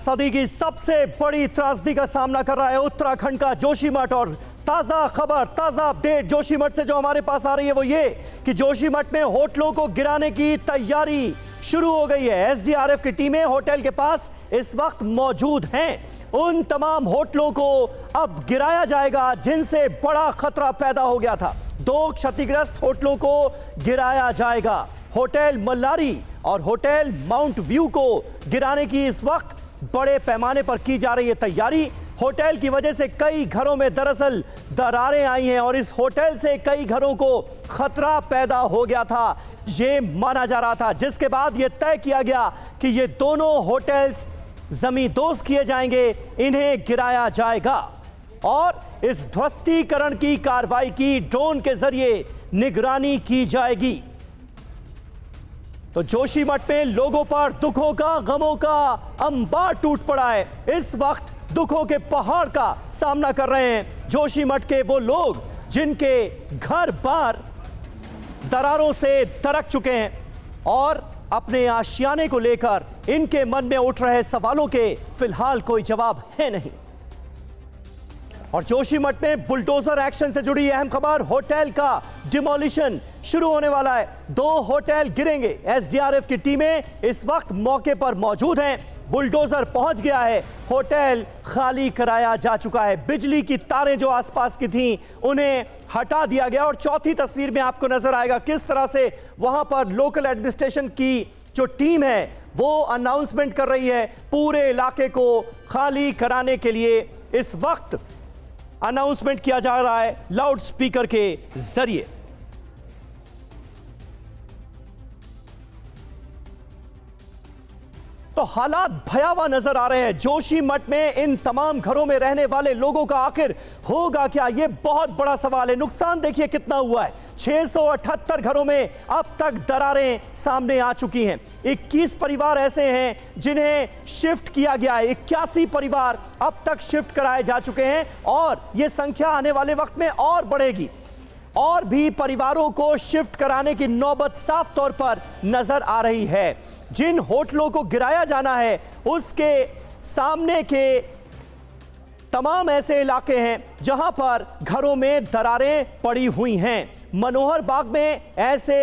सदी की सबसे बड़ी त्रासदी का सामना कर रहा है उत्तराखंड का जोशीमठ। और ताजा खबर, ताजा अपडेट जोशीमठ से जो हमारे पास आ रही है वो ये कि जोशीमठ में होटलों को गिराने की तैयारी शुरू हो गई है। एसडीआरएफ की टीमें होटल के पास इस वक्त मौजूद हैं। उन तमाम होटलों को अब गिराया जाएगा जिनसे बड़ा खतरा पैदा हो गया था। 2 क्षतिग्रस्त होटलों को गिराया जाएगा। होटल मल्लारी और होटल माउंट व्यू को गिराने की इस वक्त बड़े पैमाने पर की जा रही है तैयारी। होटल की वजह से कई घरों में दरअसल दरारें आई हैं और इस होटल से कई घरों को खतरा पैदा हो गया था, ये माना जा रहा था, जिसके बाद यह तय किया गया कि ये दोनों होटल्स जमींदोज किए जाएंगे, इन्हें गिराया जाएगा और इस ध्वस्तीकरण की कार्रवाई की ड्रोन के जरिए निगरानी की जाएगी। तो जोशीमठ में लोगों पर दुखों का, गमों का अंबार टूट पड़ा है। इस वक्त दुखों के पहाड़ का सामना कर रहे हैं जोशीमठ के वो लोग जिनके घर बार दरारों से दरक चुके हैं और अपने आशियाने को लेकर इनके मन में उठ रहे सवालों के फिलहाल कोई जवाब है नहीं। और जोशीमठ में बुलडोजर एक्शन से जुड़ी अहम खबर, होटल का डिमोलिशन शुरू होने वाला है। 2 होटल गिरेंगे। एसडीआरएफ की टीमें इस वक्त मौके पर मौजूद हैं। बुलडोजर पहुंच गया है, होटल खाली कराया जा चुका है। बिजली की तारें जो आसपास की थीं उन्हें हटा दिया गया और चौथी तस्वीर में आपको नजर आएगा किस तरह से वहां पर लोकल एडमिनिस्ट्रेशन की जो टीम है वो अनाउंसमेंट कर रही है पूरे इलाके को खाली कराने के लिए। इस वक्त अनाउंसमेंट किया जा रहा है लाउड स्पीकर के जरिए। तो हालात भयावह नजर आ रहे हैं जोशीमठ में। इन तमाम घरों में रहने वाले लोगों का आखिर होगा क्या, यह बहुत बड़ा सवाल है। नुकसान देखिए कितना हुआ है। 678 घरों में अब तक दरारें सामने आ चुकी हैं। 21 परिवार ऐसे हैं जिन्हें शिफ्ट किया गया है। 81 परिवार अब तक शिफ्ट कराए जा चुके हैं और यह संख्या आने वाले वक्त में और बढ़ेगी। और भी परिवारों को शिफ्ट कराने की नौबत साफ तौर पर नजर आ रही है। जिन होटलों को गिराया जाना है उसके सामने के तमाम ऐसे इलाके हैं जहां पर घरों में दरारें पड़ी हुई हैं। मनोहर बाग में ऐसे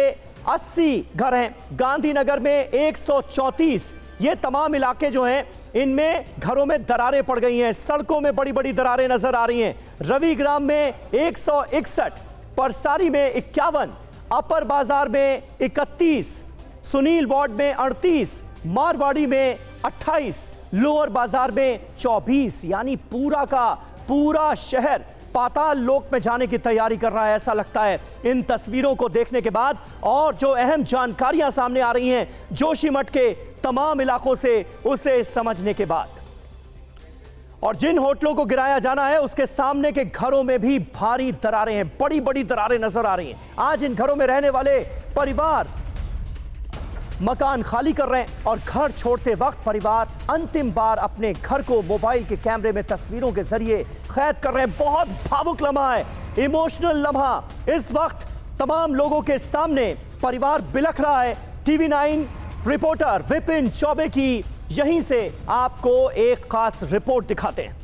80 घर हैं, गांधीनगर में 134। ये तमाम इलाके जो हैं इनमें घरों में दरारें पड़ गई हैं, सड़कों में बड़ी बड़ी दरारें नजर आ रही हैं। रविग्राम में 161, परसारी में 51, अपर बाजार में 31, सुनील वार्ड में 38, मारवाड़ी में 28, लोअर बाजार में 24। यानी पूरा का पूरा शहर पाताल लोक में जाने की तैयारी कर रहा है ऐसा लगता है इन तस्वीरों को देखने के बाद और जो अहम जानकारियां सामने आ रही हैं जोशीमठ के तमाम इलाकों से उसे समझने के बाद। और जिन होटलों को गिराया जाना है उसके सामने के घरों में भी भारी दरारें हैं, बड़ी बड़ी दरारें नजर आ रही हैं। आज इन घरों में रहने वाले परिवार मकान खाली कर रहे हैं और घर छोड़ते वक्त परिवार अंतिम बार अपने घर को मोबाइल के कैमरे में तस्वीरों के जरिए कैद कर रहे हैं। बहुत भावुक लम्हा है, इमोशनल लम्हा। इस वक्त तमाम लोगों के सामने परिवार बिलख रहा है। TV9 रिपोर्टर विपिन चौबे की यहीं से आपको एक खास रिपोर्ट दिखाते हैं।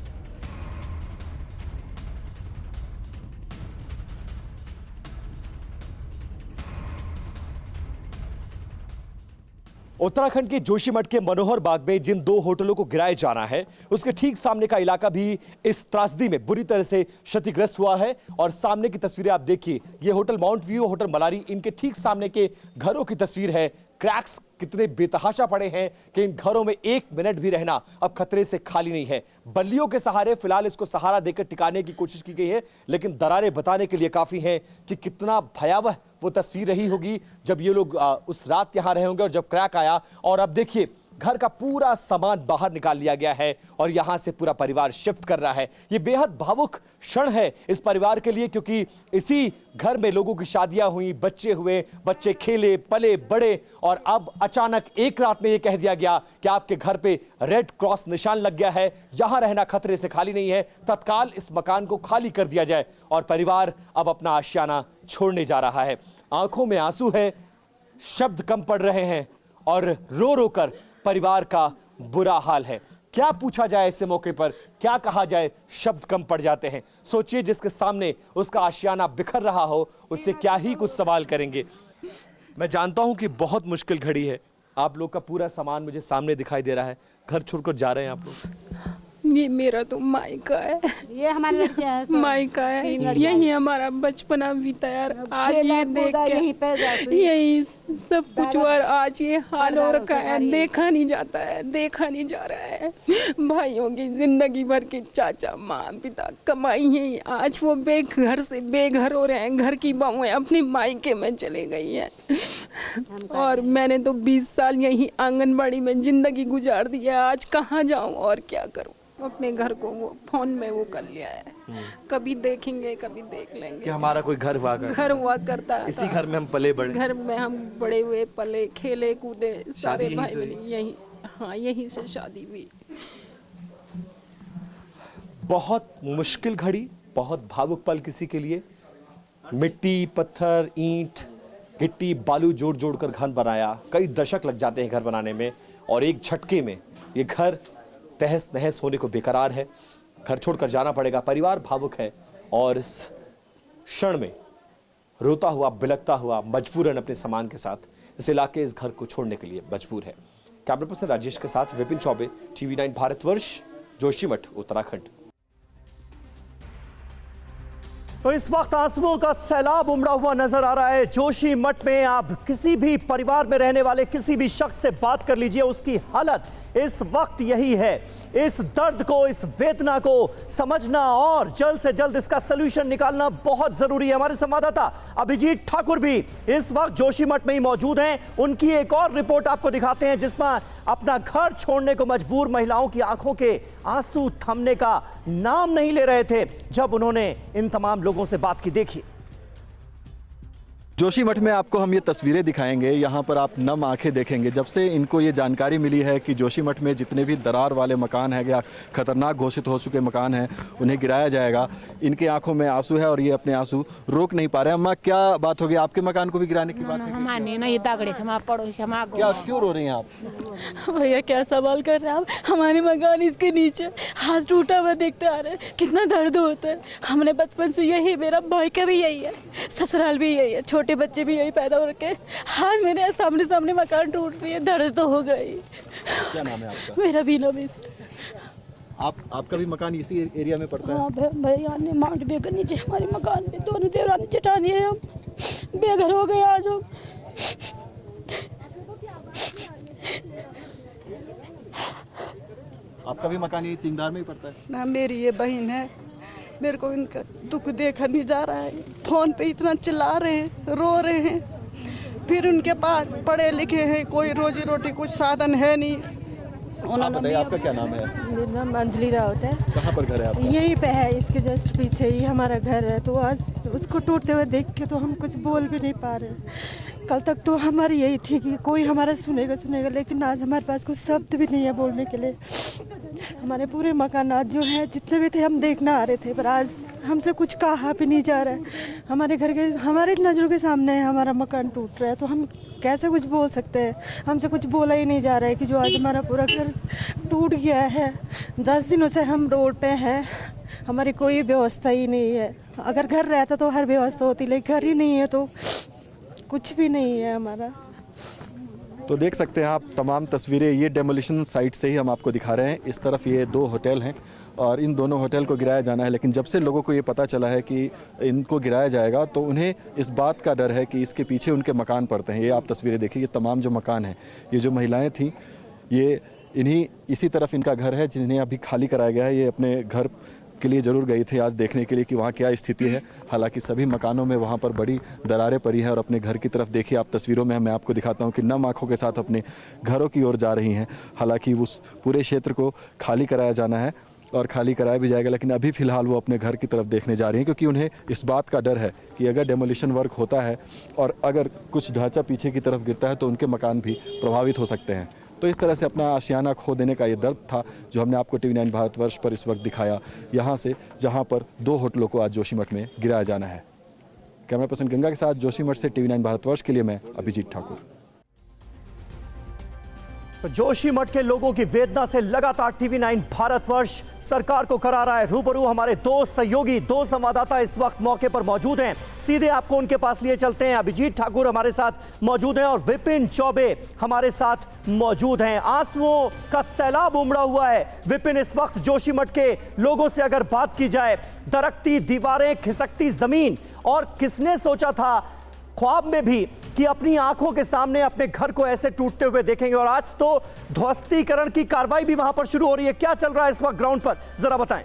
उत्तराखंड के जोशीमठ के मनोहर बाग में जिन 2 होटलों को गिराया जाना है उसके ठीक सामने का इलाका भी इस त्रासदी में बुरी तरह से क्षतिग्रस्त हुआ है। और सामने की तस्वीरें आप देखिए, ये hotel mount view, hotel Malari, इनके ठीक सामने के घरों की तस्वीर है। क्रैक्स कितने बेतहाशा पड़े हैं कि इन घरों में 1 मिनट भी रहना अब खतरे से खाली नहीं है। बल्लियों के सहारे फिलहाल इसको सहारा देकर टिकाने की कोशिश की गई है, लेकिन दरारें बताने के लिए काफी हैं कि कितना भयावह वो तस्वीर रही होगी जब ये लोग उस रात यहां रहे होंगे और जब क्रैक आया। और अब देखिए घर का पूरा सामान बाहर निकाल लिया गया है और यहां से पूरा परिवार शिफ्ट कर रहा है। ये बेहद भावुक क्षण है इस परिवार के लिए क्योंकि इसी घर में लोगों की शादियां हुई, बच्चे हुए, बच्चे खेले पले बड़े और अब अचानक एक रात में यह कह दिया गया कि आपके घर पे रेड क्रॉस निशान लग गया है, यहां रहना खतरे से खाली नहीं है, तत्काल इस मकान को खाली कर दिया जाए। और परिवार अब अपना आशियाना छोड़ने जा रहा है। आंखों में आंसू है, शब्द कम पड़ रहे हैं और रो रो कर परिवार का बुरा हाल है। क्या पूछा जाए ऐसे मौके पर, क्या कहा जाए, शब्द कम पड़ जाते हैं। सोचिए जिसके सामने उसका आशियाना बिखर रहा हो, उससे क्या ही कुछ सवाल करेंगे। मैं जानता हूं कि बहुत मुश्किल घड़ी है। आप लोग का पूरा सामान मुझे सामने दिखाई दे रहा है। घर छोड़कर जा रहे हैं आप लोग? ये मेरा तो मायका है, ये हमारी लड़कियां हैं सब। मायका है, यही हमारा बचपना बीता यार। आज ये देख यहीं के पैदा हुई। यही सब कुछ और आज ये हाल हो रखा है। देखा नहीं जाता है, देखा नहीं जा रहा है। भाइयों की जिंदगी भर के चाचा माँ पिता कमाई है, आज वो बेघर से बेघर हो रहे हैं। घर की बहुएं अपने मायके में चले गई हैं और मैंने तो 20 साल यही आंगनबाड़ी में जिंदगी गुजार दी है। आज कहाँ जाऊँ और क्या करूँ। अपने घर को वो फोन में वो कर लिया है, कभी देखेंगे कभी देख लेंगे कि हमारा कोई घर हुआ करता, घर हुआ करता है। इसी घर में हम पले बड़े, घर में हम बड़े हुए पले खेले कूदे सारे शादी भाई यहीं बहन यही, हाँ यहीं से शादी हुई। बहुत मुश्किल घड़ी, बहुत भावुक पल किसी के लिए। मिट्टी पत्थर ईंट गिट्टी बालू जोड़ जोड़ कर घर बनाया, कई दशक लग जाते हैं घर बनाने में, और एक झटके में ये घर तहस नहस होने को बेकरार है। घर छोड़कर जाना पड़ेगा। परिवार भावुक है और इस क्षण में रोता हुआ बिलखता हुआ मजबूरन अपने सामान के साथ इस इलाके इस घर को छोड़ने के लिए मजबूर है। कैमरा पर्सन राजेश के साथ विपिन चौबे, TV9 भारतवर्ष, जोशीमठ, उत्तराखंड। तो इस वक्त आंसुओं का सैलाब उमड़ा हुआ नजर आ रहा है जोशीमठ में। आप किसी भी परिवार में रहने वाले किसी भी शख्स से बात कर लीजिए, उसकी हालत इस वक्त यही है। इस दर्द को, इस वेदना को समझना और जल्द से जल्द इसका सलूशन निकालना बहुत जरूरी है। हमारे संवाददाता अभिजीत ठाकुर भी इस वक्त जोशीमठ में ही मौजूद हैं। उनकी एक और रिपोर्ट आपको दिखाते हैं जिसमें अपना घर छोड़ने को मजबूर महिलाओं की आंखों के आंसू थमने का नाम नहीं ले रहे थे जब उन्होंने इन तमाम लोगों से बात की। देखिए, जोशीमठ में आपको हम ये तस्वीरें दिखाएंगे। यहाँ पर आप नम आंखें देखेंगे जब से इनको ये जानकारी मिली है कि जोशीमठ में जितने भी दरार वाले मकान हैं या खतरनाक घोषित हो चुके मकान हैं उन्हें गिराया जाएगा। इनके आंखों में आंसू है और ये अपने आंसू रोक नहीं पा रहे हैं। अम्मा, क्या बात होगी? आपके मकान को भी गिराने की बात है? हमारे ना ये दागड़े से हमारे पड़ोसी हमारे क्या, क्यों रो रही हैं आप? भैया क्या सवाल कर रहे हैं आप? हमारे मकान इसके नीचे हाथ टूटा हुआ देखते आ रहे हैं, कितना दर्द होता है। हमने बचपन से यही, मेरा भाई का भी यही है, ससुराल भी यही है, छोटे बच्चे भी यही पैदा हो रखे। आज मेरे सामने सामने मकान टूट रही है, दर्द तो हो गई। क्या नाम है आपका? मेरा बीना बिस्ट। आपका भी मकान इसी एरिया में पड़ता है? हाँ भैया, माउंट बे के नीचे हमारे मकान में दोनों देवरानी जेठानी है। हम बेघर हो गए आज हम। आपका भी मकान यही सिंगदार में ही पड़ता है? ना, मेरी ये बहन है, मेरे को इनका दुख देखा नहीं जा रहा है। फोन पे इतना चिल्ला रहे हैं, रो रहे हैं। फिर उनके पास पढ़े लिखे हैं, कोई रोजी रोटी कुछ साधन है नहीं। आप बताइए, आपका क्या नाम है? मेरा नाम अंजलि रावत है। कहाँ पर घर है आपका? यहीं पे है, इसके जस्ट पीछे ही हमारा घर है। तो आज उसको टूटते हुए देख के तो हम कुछ बोल भी नहीं पा रहे। कल तक तो हमारी यही थी कि कोई हमारा सुनेगा, लेकिन आज हमारे पास कुछ शब्द भी नहीं है बोलने के लिए। हमारे पूरे मकानात जो हैं जितने भी थे हम देखना आ रहे थे, पर आज हमसे कुछ कहा भी नहीं जा रहा है। हमारे घर के, हमारे नज़रों के सामने हमारा मकान टूट रहा है, तो हम कैसे कुछ बोल सकते हैं? हमसे कुछ बोला ही नहीं जा रहा है कि जो आज हमारा पूरा घर टूट गया है। 10 दिनों से हम रोड पे हैं, हमारी कोई व्यवस्था ही नहीं है। अगर घर रहता तो हर व्यवस्था होती, लेकिन घर ही नहीं है तो कुछ भी नहीं है हमारा। तो देख सकते हैं आप तमाम तस्वीरें, ये डेमोलिशन साइट से ही हम आपको दिखा रहे हैं। इस तरफ ये 2 होटल हैं और इन दोनों होटल को गिराया जाना है, लेकिन जब से लोगों को ये पता चला है कि इनको गिराया जाएगा तो उन्हें इस बात का डर है कि इसके पीछे उनके मकान पड़ते हैं। ये आप तस्वीरें देखिए, ये तमाम जो मकान हैं, ये जो महिलाएं थीं, ये इसी तरफ इनका घर है जिन्हें अभी खाली कराया गया है। ये अपने घर के लिए ज़रूर गई थी आज देखने के लिए कि वहाँ क्या स्थिति है। हालांकि सभी मकानों में वहाँ पर बड़ी दरारें पड़ी हैं और अपने घर की तरफ देखिए आप तस्वीरों में, मैं आपको दिखाता हूँ कि नम आँखों के साथ अपने घरों की ओर जा रही हैं। हालांकि उस पूरे क्षेत्र को खाली कराया जाना है और खाली कराया भी जाएगा, लेकिन अभी फ़िलहाल वो अपने घर की तरफ देखने जा रही हैं क्योंकि उन्हें इस बात का डर है कि अगर डेमोलिशन वर्क होता है और अगर कुछ ढांचा पीछे की तरफ गिरता है तो उनके मकान भी प्रभावित हो सकते हैं। तो इस तरह से अपना आशियाना खो देने का ये दर्द था जो हमने आपको TV9 भारतवर्ष पर इस वक्त दिखाया, यहाँ से जहाँ पर 2 होटलों को आज जोशीमठ में गिराया जाना है। कैमरा पर्सन गंगा के साथ जोशीमठ से TV9 भारतवर्ष के लिए मैं अभिजीत ठाकुर। तो जोशीमठ के लोगों की वेदना से लगातार टीवी9 भारतवर्ष सरकार को करा रहा है रूबरू। हमारे दो सहयोगी, दो संवाददाता इस वक्त मौके पर मौजूद हैं। सीधे आपको उनके पास लिए चलते हैं। अभिजीत ठाकुर हमारे साथ मौजूद हैं और विपिन चौबे हमारे साथ मौजूद हैं। आंसुओं का सैलाब उमड़ा हुआ है विपिन इस वक्त जोशीमठ के लोगों से अगर बात की जाए। दरकती दीवारें, खिसकती जमीन, और किसने सोचा था ख्वाब में भी कि अपनी आंखों के सामने अपने घर को ऐसे टूटते हुए देखेंगे। और आज तो ध्वस्तीकरण की कार्रवाई भी वहां पर शुरू हो रही है। क्या चल रहा है इस वक्त ग्राउंड पर, जरा बताएं।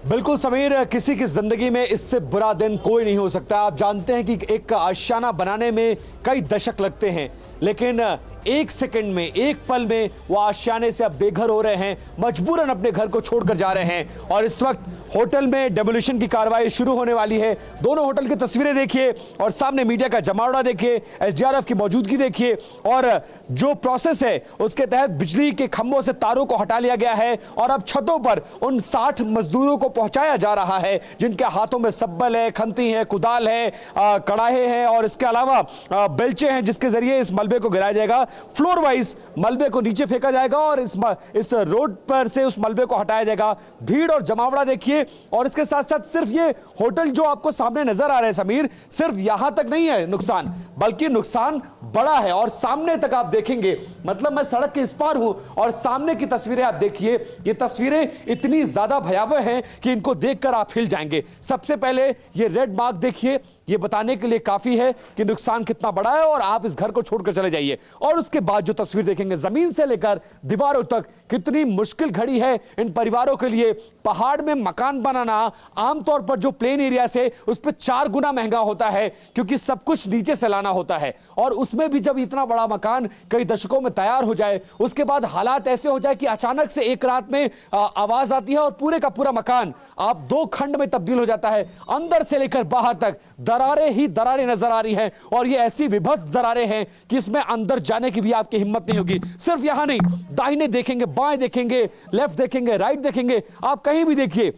बिल्कुल समीर, किसी की जिंदगी में इससे बुरा दिन कोई नहीं हो सकता। आप जानते हैं कि एक आशियाना बनाने में कई दशक लगते हैं, लेकिन एक सेकंड में, एक पल में वो आशियाने से अब बेघर हो रहे हैं, मजबूरन अपने घर को छोड़कर जा रहे हैं। और इस वक्त होटल में डेमोलिशन की कार्रवाई शुरू होने वाली है। दोनों होटल की तस्वीरें देखिए और सामने मीडिया का जमावड़ा देखिए, एसडीआरएफ की मौजूदगी देखिए। और जो प्रोसेस है उसके तहत बिजली के खंभों से तारों को हटा लिया गया है और अब छतों पर उन 60 मजदूरों को पहुंचाया जा रहा है जिनके हाथों में सब्बल है, खंती है, कुदाल है, कड़ाहे हैं और इसके अलावा बेलचे हैं जिसके जरिए इस मलबे को गिराया जाएगा। फ्लोर वाइज मलबे को नीचे फेंका जाएगा और इस रोड पर से उस मलबे को हटाया जाएगा। भीड़ और जमावड़ा देखिए। और इसके साथ साथ सिर्फ ये होटल जो आपको सामने नजर आ रहे हैं समीर, सिर्फ यहां तक नहीं है नुकसान, बल्कि नुकसान बड़ा है और सामने तक आप देखेंगे। मतलब मैं सड़क के इस पार हूं और सामने की तस्वीरें आप देखिए। ये तस्वीरें इतनी ज्यादा भयावह हैं कि इनको देखकर आप हिल जाएंगे। सबसे पहले ये रेड मार्क देखिए, ये बताने के लिए काफी है कि नुकसान कितना बड़ा है और आप इस घर को छोड़कर चले जाइए। और उसके बाद जो तस्वीर देखेंगे जमीन से लेकर दीवारों तक, कितनी मुश्किल घड़ी है इन परिवारों के लिए। पहाड़ में मकान बनाना आमतौर पर जो प्लेन एरिया से उस पर 4 गुना महंगा होता है, क्योंकि सब कुछ नीचे से लाना होता है। और उसमें भी जब इतना बड़ा मकान कई दशकों में तैयार हो जाए, उसके बाद हालात ऐसे हो जाए कि अचानक से एक रात में आवाज आती है और पूरे का पूरा मकान आप 2 खंड में तब्दील हो जाता है। अंदर से लेकर बाहर तक दरारें ही दरारें नजर आ रही हैं और ये ऐसी विभत्स दरारें हैं कि इसमें अंदर जाने की भी आपकी हिम्मत नहीं होगी। सिर्फ यहां नहीं, दाहिने देखेंगे, बाएं देखेंगे, लेफ्ट देखेंगे, राइट देखेंगे, आप कहीं भी देखिए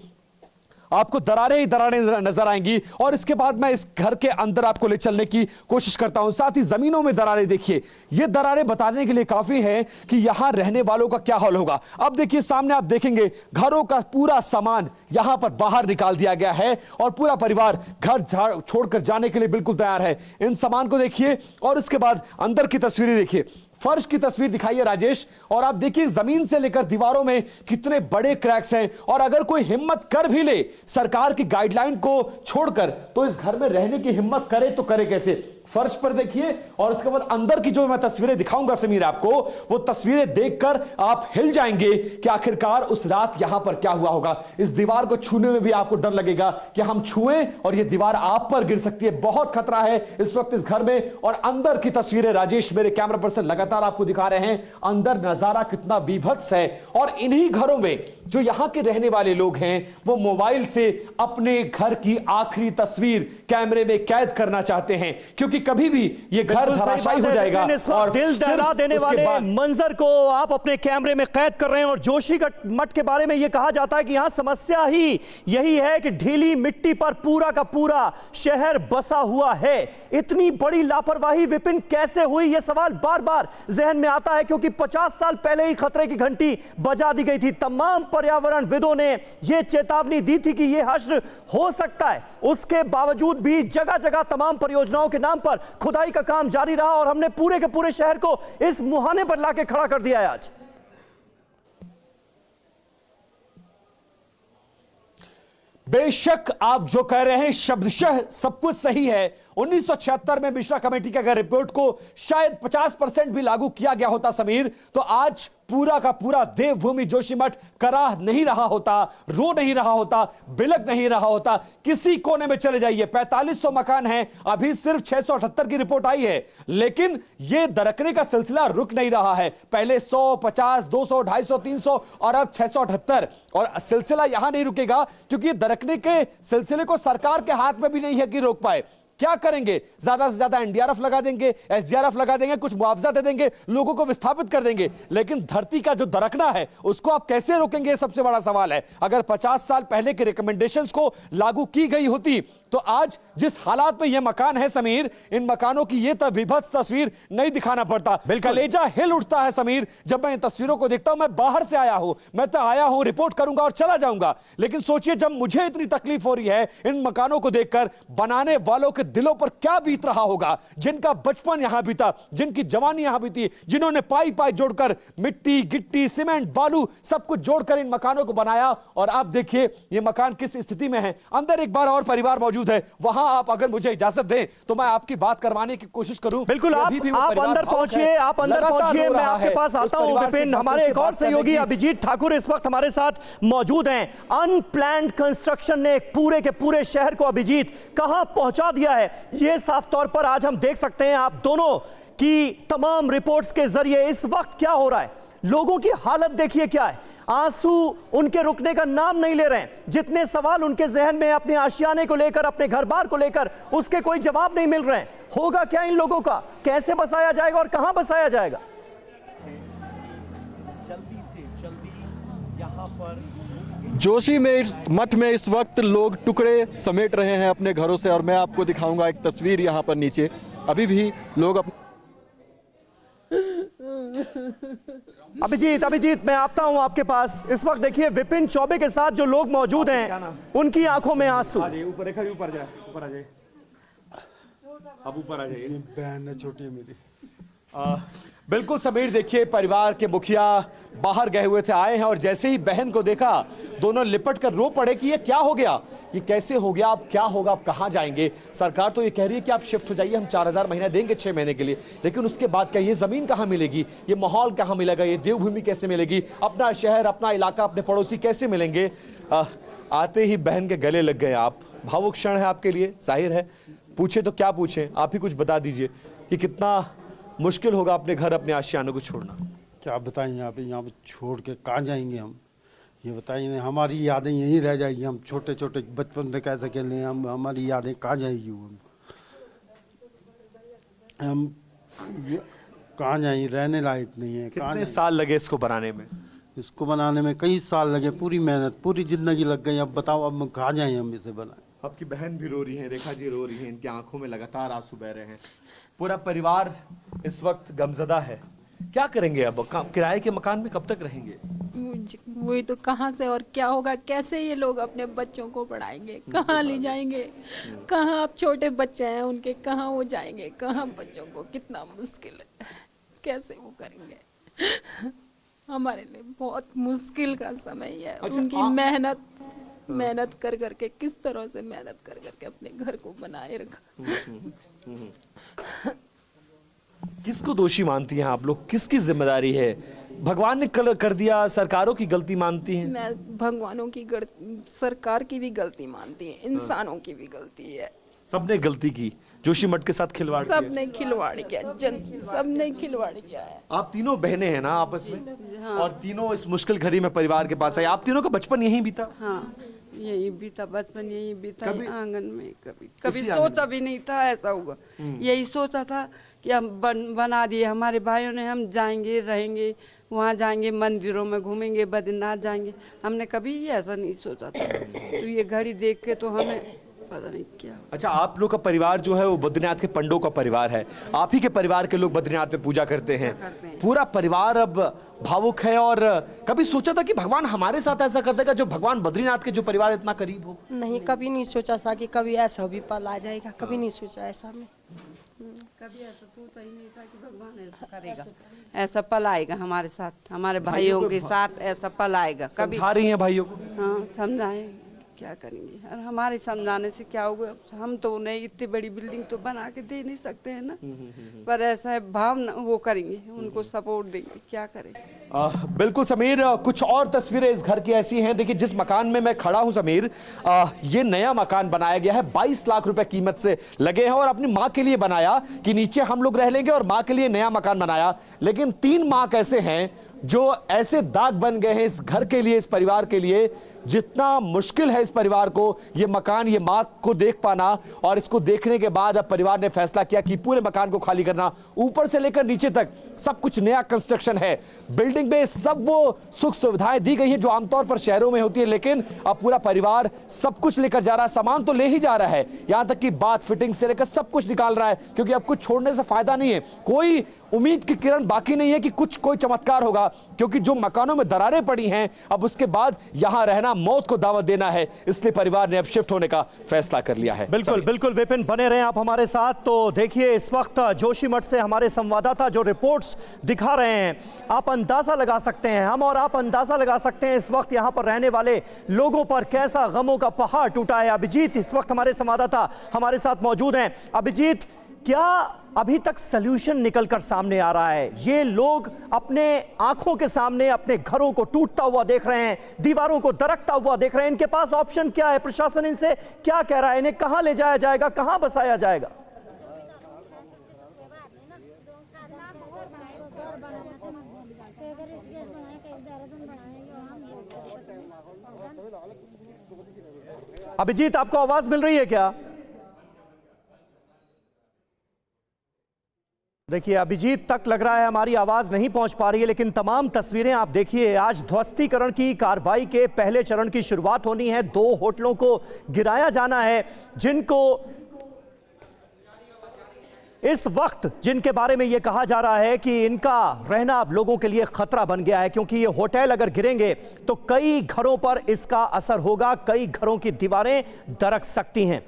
आपको दरारें ही दरारें नजर आएंगी। और इसके बाद मैं इस घर के अंदर आपको ले चलने की कोशिश करता हूं। साथ ही जमीनों में दरारें देखिए। ये दरारें बताने के लिए काफी है कि यहां रहने वालों का क्या हाल होगा। अब देखिए सामने आप देखेंगे घरों का पूरा सामान यहां पर बाहर निकाल दिया गया है और पूरा परिवार घर छोड़कर जाने के लिए बिल्कुल तैयार है। इन सामान को देखिए और उसके बाद अंदर की तस्वीरें देखिए। फर्श की तस्वीर दिखाइए राजेश, और आप देखिए जमीन से लेकर दीवारों में कितने बड़े क्रैक्स हैं। और अगर कोई हिम्मत कर भी ले सरकार की गाइडलाइन को छोड़कर, तो इस घर में रहने की हिम्मत करे तो करे कैसे। फर्श पर देखिए और उसके बाद अंदर की जो मैं तस्वीरें दिखाऊंगा समीर आपको, वो तस्वीरें देखकर आप हिल जाएंगे कि आखिरकार उस रात यहां पर क्या हुआ होगा। इस दीवार को छूने में भी आपको डर लगेगा कि हम छुएं और ये दीवार आप पर गिर सकती है। बहुत खतरा है इस वक्त इस घर में। और अंदर की तस्वीरें राजेश, मेरे कैमरा पर्सन लगातार आपको दिखा रहे हैं, अंदर नजारा कितना बीभत्स है। और इन्हीं घरों में जो यहां के रहने वाले लोग हैं वो मोबाइल से अपने घर की आखिरी तस्वीर कैमरे में कैद करना चाहते हैं, क्योंकि कभी भी ये घर धराशायी हो जाएगा। और दिल दहला देने वाले मंजर को आप अपने कैमरे में कैद कर रहे हैं। और जोशीमठ के बारे में यह कहा जाता है कि यहां समस्या ही यही है कि ढीली मिट्टी पर पूरा का पूरा शहर बसा हुआ है। इतनी बड़ी लापरवाही विपिन कैसे हुई, यह सवाल बार बार जहन में आता है, क्योंकि 50 साल पहले ही खतरे की घंटी बजा दी गई थी। तमाम पर्यावरणविदों ने यह चेतावनी दी थी कि यह हश्र हो सकता है। उसके बावजूद भी जगह जगह तमाम परियोजनाओं के नाम पर खुदाई का काम जारी रहा और हमने पूरे के पूरे शहर को इस मुहाने पर लाके खड़ा कर दिया है आज। बेशक आप जो कह रहे हैं शब्दशः सब कुछ सही है। 1976 में मिश्रा कमेटी की अगर रिपोर्ट को शायद 50% भी लागू किया गया होता समीर, तो आज पूरा का पूरा देवभूमि जोशीमठ कराह नहीं रहा होता, रो नहीं रहा होता, बिलक नहीं रहा होता। किसी कोने में चले जाइए, 4500 मकान हैं, अभी सिर्फ 678 की रिपोर्ट आई है, लेकिन यह दरकने का सिलसिला रुक नहीं रहा है। पहले 100, 50, 200, 250, 300 और अब 678। और सिलसिला यहां नहीं रुकेगा, क्योंकि दरकने के सिलसिले को सरकार के हाथ में भी नहीं है कि रोक पाए। क्या करेंगे? ज्यादा से ज्यादा एनडीआरएफ लगा देंगे, एसडीआरएफ लगा देंगे, कुछ मुआवजा दे देंगे, लोगों को विस्थापित कर देंगे, लेकिन धरती का जो दरकना है उसको आप कैसे रोकेंगे? सबसे बड़ा सवाल है। अगर 50 साल पहले के रिकमेंडेशंस को लागू की गई होती तो आज जिस हालात में यह मकान है समीर, इन मकानों की यह विभत्स तस्वीर नहीं दिखाना पड़ता, कलेजा हिल उठता है समीर जब मैं इन तस्वीरों को देखता हूं। मैं बाहर से आया हूं, मैं तो आया हूं, रिपोर्ट करूंगा और चला जाऊंगा, लेकिन सोचिए जब मुझे इतनी तकलीफ हो रही है इन मकानों को देखकर, बनाने वालों के दिलों पर क्या बीत रहा होगा, जिनका बचपन यहां बीता, जिनकी जवानी यहां बीती, जिन्होंने पाई पाई जोड़कर मिट्टी गिट्टी सीमेंट बालू सब कुछ जोड़कर इन मकानों को बनाया। और आप देखिए ये मकान किस स्थिति में है। अंदर एक बार और परिवार मौजूद है, वहां आप अगर मुझे इजाजत दें तो मैं आपकी बात करवाने की कोशिश करूं। बिल्कुल, आप अंदर पहुंचिए, आप अंदर पहुंचिए, मैं आपके पास आता हूं। विपिन, हमारे एक और सहयोगी अभिजीत ठाकुर इस वक्त हमारे साथ मौजूद हैं। अनप्लान्ड कंस्ट्रक्शन ने पूरे के पूरे शहर को अभिजीत कहां पहुंचा दिया है, यह साफ तौर पर आज हम देख सकते हैं आप दोनों की तमाम रिपोर्ट्स के जरिए। इस वक्त क्या हो रहा है, लोगों की हालत देखिए क्या है, आंसू उनके रुकने का नाम नहीं ले रहे हैं। जितने सवाल उनके जहन में अपने आशियाने को लेकर, अपने घर बार को लेकर, उसके कोई जवाब नहीं मिल रहे हैं। होगा क्या इन लोगों का, कैसे बसाया जाएगा और कहां बसाया जाएगा? जल्दी से जल्दी यहां पर जोशी मठ में इस वक्त लोग टुकड़े समेट रहे हैं अपने घरों से, और मैं आपको दिखाऊंगा एक तस्वीर यहाँ पर नीचे। अभी भी लोग अभिजीत मैं आता हूं आपके पास। इस वक्त देखिए विपिन चौबे के साथ जो लोग मौजूद हैं उनकी आंखों में आंसू। ऊपर ऊपर आ जाए, अब ऊपर आ जाइए। बहन है छोटी है मेरी। बिल्कुल समीर, देखिए परिवार के मुखिया बाहर गए हुए थे, आए हैं और जैसे ही बहन को देखा दोनों लिपट कर रो पड़े कि ये क्या हो गया, ये कैसे हो गया, अब क्या होगा, अब कहां जाएंगे। सरकार तो ये कह रही है कि आप शिफ्ट हो जाइए, हम 4000 महीना देंगे 6 महीने के लिए, लेकिन उसके बाद क्या, ये जमीन कहां मिलेगी, ये माहौल कहां मिलेगा, ये देवभूमि कैसे मिलेगी, अपना शहर अपना इलाका अपने पड़ोसी कैसे मिलेंगे। आते ही बहन के गले लग गए आप। भावुक क्षण है आपके लिए, जाहिर है। पूछे तो क्या पूछे, आप ही कुछ बता दीजिए कि कितना मुश्किल होगा अपने घर अपने आशियानों को छोड़ना। क्या बताएं, यहाँ पे छोड़ के कहाँ जाएंगे हम, ये बताइए। हमारी यादें यहीं रह जाएगी, हम छोटे छोटे बचपन में कैसे खेले हैं, हम हमारी यादें कहाँ जाएगी, हम कहाँ जाएंगे, रहने लायक नहीं है। कितने साल लगे इसको बनाने में? इसको बनाने में कई साल लगे, पूरी मेहनत पूरी जिंदगी लग गई। अब बताओ अब कहाँ जाएं हम इसे बनाए। आपकी बहन भी रो रही है, रेखा जी रो रही है, इनकी आंखों में लगातार आंसू बह रहे हैं। पूरा परिवार इस वक्त गमजदा है। क्या करेंगे अब, किराए के मकान में कब तक रहेंगे? वही तो, कहाँ से और क्या होगा, कैसे ये लोग अपने बच्चों को पढ़ाएंगे, कहाँ ले जाएंगे, कहाँ अब छोटे बच्चे हैं उनके, कहाँ वो जाएंगे, कहाँ बच्चों को, कितना मुश्किल है, कैसे वो करेंगे। हमारे लिए बहुत मुश्किल का समय है। अच्छा, उनकी मेहनत कर करके, किस तरह से मेहनत कर करके अपने घर को बनाए रखा। किसको दोषी मानती हैं आप लोग, किसकी जिम्मेदारी है? भगवान ने कर दिया, सरकारों की गलती मानती हैं? मैं भगवानों की सरकार की भी गलती मानती है, इंसानों की भी गलती है। सबने गलती की, जोशी मठ के साथ खिलवाड़ किया। सबने खिलवाड़ किया, सबने खिलवाड़ किया है। आप तीनों बहनें हैं ना आपस में? हाँ। और तीनों इस मुश्किल घड़ी में परिवार के पास आए। आप तीनों का बचपन यहीं बीता? हाँ, यही बीता, बचपन यही बीता, आंगन में। कभी सोचा भी नहीं था ऐसा होगा। यही सोचा था कि हम बना दिए हमारे भाइयों ने, हम जाएंगे, रहेंगे, वहाँ जाएंगे, मंदिरों में घूमेंगे, बद्रीनाथ जाएंगे। हमने कभी ऐसा नहीं सोचा था। तो ये घड़ी देख के तो हमें पता नहीं क्या। अच्छा, आप लोग का परिवार जो है वो बद्रीनाथ के पंडों का परिवार है। आप ही के परिवार के लोग बद्रीनाथ में पूजा करते हैं। पूरा परिवार अब भावुक है। और कभी सोचा था कि भगवान हमारे साथ ऐसा कर देगा, जो भगवान बद्रीनाथ के जो परिवार इतना करीब हो? नहीं, कभी नहीं सोचा था कि कभी ऐसा भी पल आ जाएगा, कभी नहीं सोचा ऐसा में। कभी ऐसा सोचा ही नहीं था कि भगवान ऐसा करेगा, ऐसा पल आएगा हमारे साथ, हमारे भाइयों के साथ ऐसा पल आएगा। कभी समझा रही हैं भाइयों को? हाँ, समझाएं, क्या करेंगे। और हमारे समझाने से क्या होगा, हम तो उन्हें इतनी बड़ी बिल्डिंग तो बना के दे नहीं सकते हैं ना, पर ऐसा है भाव वो करेंगे, उनको सपोर्ट देंगे, क्या करें। बिल्कुल समीर, कुछ और तस्वीरें इस घर की ऐसी हैं। देखिए जिस मकान में मैं खड़ा हूं समीर, ये नया मकान बनाया गया है, 22 लाख रुपए कीमत से लगे हैं, और अपनी माँ के लिए बनाया कि नीचे हम लोग रह लेंगे, और माँ के लिए नया मकान बनाया। लेकिन 3 मार्क ऐसे हैं जो ऐसे दाग बन गए हैं इस घर के लिए, इस परिवार के लिए, जितना मुश्किल है इस परिवार को ये मकान, ये मां को देख पाना, और इसको देखने के बाद अब परिवार ने फैसला किया कि पूरे मकान को खाली करना। ऊपर से लेकर नीचे तक सब कुछ नया कंस्ट्रक्शन है, बिल्डिंग में सब वो सुख सुविधाएं दी गई है जो आमतौर पर शहरों में होती है, लेकिन अब पूरा परिवार सब कुछ लेकर जा रहा है। सामान तो ले ही जा रहा है, यहां तक कि बाथ फिटिंग से लेकर सब कुछ निकाल रहा है, क्योंकि अब कुछ छोड़ने से फायदा नहीं है। कोई उम्मीद की किरण बाकी नहीं है कि कोई चमत्कार होगा, क्योंकि जो मकानों में दरारें पड़ी हैं अब उसके बाद यहां रहना मौत को दावत देना है, इसलिए परिवार ने अब शिफ्ट होने का फैसला कर लिया है। बिल्कुल बिल्कुल विपिन, बने रहें आप हमारे साथ। तो देखिए इस वक्त जोशीमठ से हमारे संवाददाता जो रिपोर्ट्स दिखा रहे हैं, आप अंदाजा लगा सकते हैं, हम और आप अंदाजा लगा सकते हैं इस वक्त यहां पर रहने वाले लोगों पर कैसा गमों का पहाड़ टूटा है। अभिजीत इस वक्त हमारे संवाददाता हमारे साथ मौजूद हैं। अभिजीत, क्या अभी तक सल्यूशन निकलकर सामने आ रहा है? ये लोग अपने आंखों के सामने अपने घरों को टूटता हुआ देख रहे हैं, दीवारों को दरकता हुआ देख रहे हैं, इनके पास ऑप्शन क्या है? प्रशासन इनसे क्या कह रहा है? इन्हें कहां ले जाया जाएगा, कहां बसाया जाएगा? अभिजीत, आपको आवाज मिल रही है क्या? देखिए अभिजीत तक लग रहा है हमारी आवाज नहीं पहुंच पा रही है, लेकिन तमाम तस्वीरें आप देखिए। आज ध्वस्तीकरण की कार्रवाई के पहले चरण की शुरुआत होनी है। 2 होटलों को गिराया जाना है, जिनको इस वक्त जिनके बारे में यह कहा जा रहा है कि इनका रहना अब लोगों के लिए खतरा बन गया है, क्योंकि ये होटल अगर गिरेंगे तो कई घरों पर इसका असर होगा, कई घरों की दीवारें दरक सकती हैं।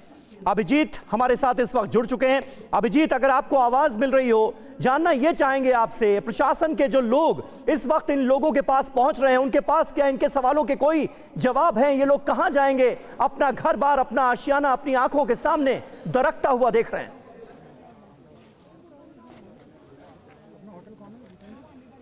अभिजीत हमारे साथ इस वक्त जुड़ चुके हैं। अभिजीत, अगर आपको आवाज मिल रही हो, जानना यह चाहेंगे आपसे, प्रशासन के जो लोग इस वक्त इन लोगों के पास पहुंच रहे हैं, उनके पास क्या इनके सवालों के कोई जवाब हैं? ये लोग कहां जाएंगे? अपना घर बार, अपना आशियाना अपनी आंखों के सामने दरकता हुआ देख रहे हैं।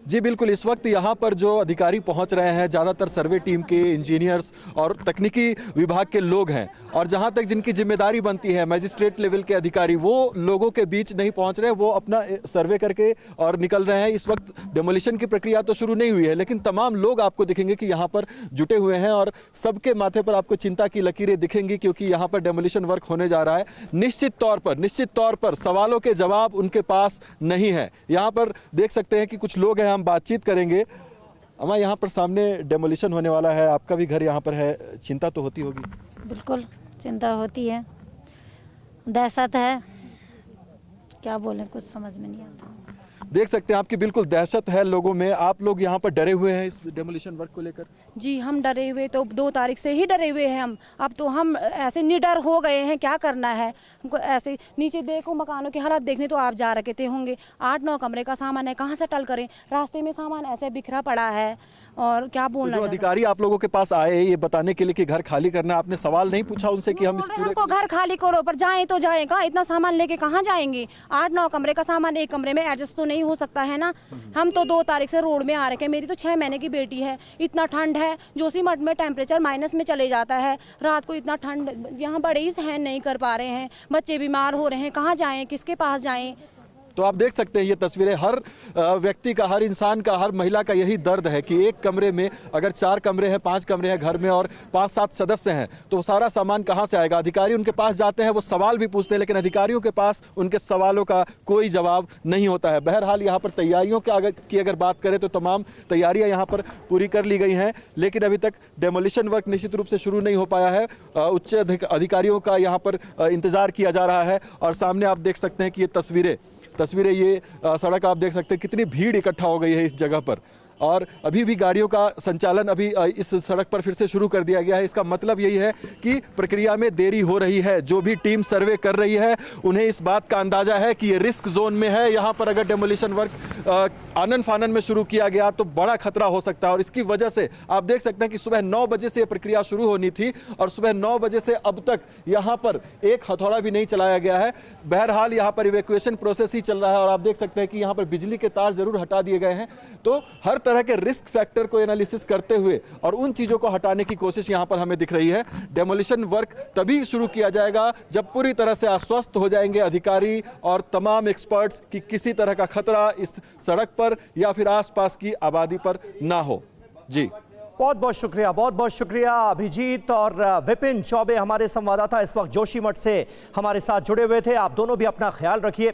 जी बिल्कुल, इस वक्त यहाँ पर जो अधिकारी पहुँच रहे हैं ज़्यादातर सर्वे टीम के इंजीनियर्स और तकनीकी विभाग के लोग हैं, और जहाँ तक जिनकी जिम्मेदारी बनती है मजिस्ट्रेट लेवल के अधिकारी, वो लोगों के बीच नहीं पहुँच रहे, वो अपना सर्वे करके और निकल रहे हैं। इस वक्त डेमोलिशन की प्रक्रिया तो शुरू नहीं हुई है, लेकिन तमाम लोग आपको दिखेंगे कि यहाँ पर जुटे हुए हैं और सबके माथे पर आपको चिंता की लकीरें दिखेंगी, क्योंकि यहाँ पर डेमोलिशन वर्क होने जा रहा है। निश्चित तौर पर सवालों के जवाब उनके पास नहीं है। यहाँ पर देख सकते हैं कि कुछ लोग हैं, हम बातचीत करेंगे। अम्मा, यहाँ पर सामने डेमोलिशन होने वाला है, आपका भी घर यहाँ पर है, चिंता तो होती होगी? बिल्कुल चिंता होती है, दहशत है, क्या बोलें, कुछ समझ में नहीं आता। देख सकते हैं आपकी बिल्कुल दहशत है लोगों में। आप लोग यहाँ पर डरे हुए हैं इस डेमोलिशन वर्क को लेकर? जी, हम डरे हुए तो 2 तारीख से ही डरे हुए हैं हम। अब तो हम ऐसे निडर हो गए हैं, क्या करना है हमको। ऐसे नीचे देखो, मकानों की हालत देखने तो आप जा रखे थे होंगे। 8-9 कमरे का सामान है, कहाँ से टल करें? रास्ते में सामान ऐसे बिखरा पड़ा है, और क्या बोलना। तो जो अधिकारी आप लोगों के पास आए ये बताने के लिए कि घर खाली करना, आपने सवाल नहीं पूछा उनसे कि हम इस पूरे हमको घर खाली करो, पर जाएं तो जाएं कहाँ? इतना सामान लेके कहाँ जाएंगे? 8-9 कमरे का सामान एक कमरे में एडजस्ट तो नहीं हो सकता है ना। हम तो 2 तारीख से रोड में आ रखे हैं। मेरी तो 6 महीने की बेटी है। इतना ठंड है, जोशीमठ में टेम्परेचर माइनस में चले जाता है रात को। इतना ठंड यहाँ बड़े ही सहन नहीं कर पा रहे हैं, बच्चे बीमार हो रहे हैं, कहाँ जाएं, किसके पास जाएं? तो आप देख सकते हैं ये तस्वीरें, हर व्यक्ति का, हर इंसान का, हर महिला का यही दर्द है कि एक कमरे में अगर 4 कमरे हैं, 5 कमरे हैं घर में और 5-7 सदस्य हैं, तो सारा सामान कहां से आएगा? अधिकारी उनके पास जाते हैं, वो सवाल भी पूछते हैं, लेकिन अधिकारियों के पास उनके सवालों का कोई जवाब नहीं होता है। बहरहाल यहाँ पर तैयारियों की अगर बात करें तो तमाम तैयारियाँ यहाँ पर पूरी कर ली गई हैं, लेकिन अभी तक डेमोलिशन वर्क निश्चित रूप से शुरू नहीं हो पाया है। उच्च अधिकारियों का यहाँ पर इंतजार किया जा रहा है। और सामने आप देख सकते हैं कि ये तस्वीरें ये सड़क आप देख सकते हैं कितनी भीड़ इकट्ठा हो गई है इस जगह पर, और अभी भी गाड़ियों का संचालन अभी इस सड़क पर फिर से शुरू कर दिया गया है। इसका मतलब यही है कि प्रक्रिया में देरी हो रही है। जो भी टीम सर्वे कर रही है उन्हें इस बात का अंदाजा है कि ये रिस्क जोन में है। यहाँ पर अगर डेमोलिशन वर्क आनन फानन में शुरू किया गया तो बड़ा खतरा हो सकता है, और इसकी वजह से आप देख सकते हैं कि सुबह 9 बजे से ये प्रक्रिया शुरू होनी थी, और सुबह 9 बजे से अब तक यहाँ पर एक हथौड़ा भी नहीं चलाया गया है। बहरहाल यहाँ पर इवैक्यूएशन प्रोसेस ही चल रहा है, और आप देख सकते हैं कि यहाँ पर बिजली के तार जरूर हटा दिए गए हैं। तो हर तरह के रिस्क फैक्टर को एनालिसिस करते हुए और उन चीजों को हटाने की कोशिश यहां पर हमें दिख रही है। डेमोलिशन वर्क तभी शुरू किया जाएगा जब पूरी तरह से आश्वस्त हो जाएंगे अधिकारी और तमाम एक्सपर्ट्स कि किसी तरह का खतरा इस सड़क पर या फिर आसपास की आबादी पर ना हो। जी बहुत बहुत शुक्रिया अभिजीत और विपिन चौबे हमारे संवाददाता इस वक्त जोशीमठ से हमारे साथ जुड़े हुए थे। आप दोनों भी अपना ख्याल रखिए।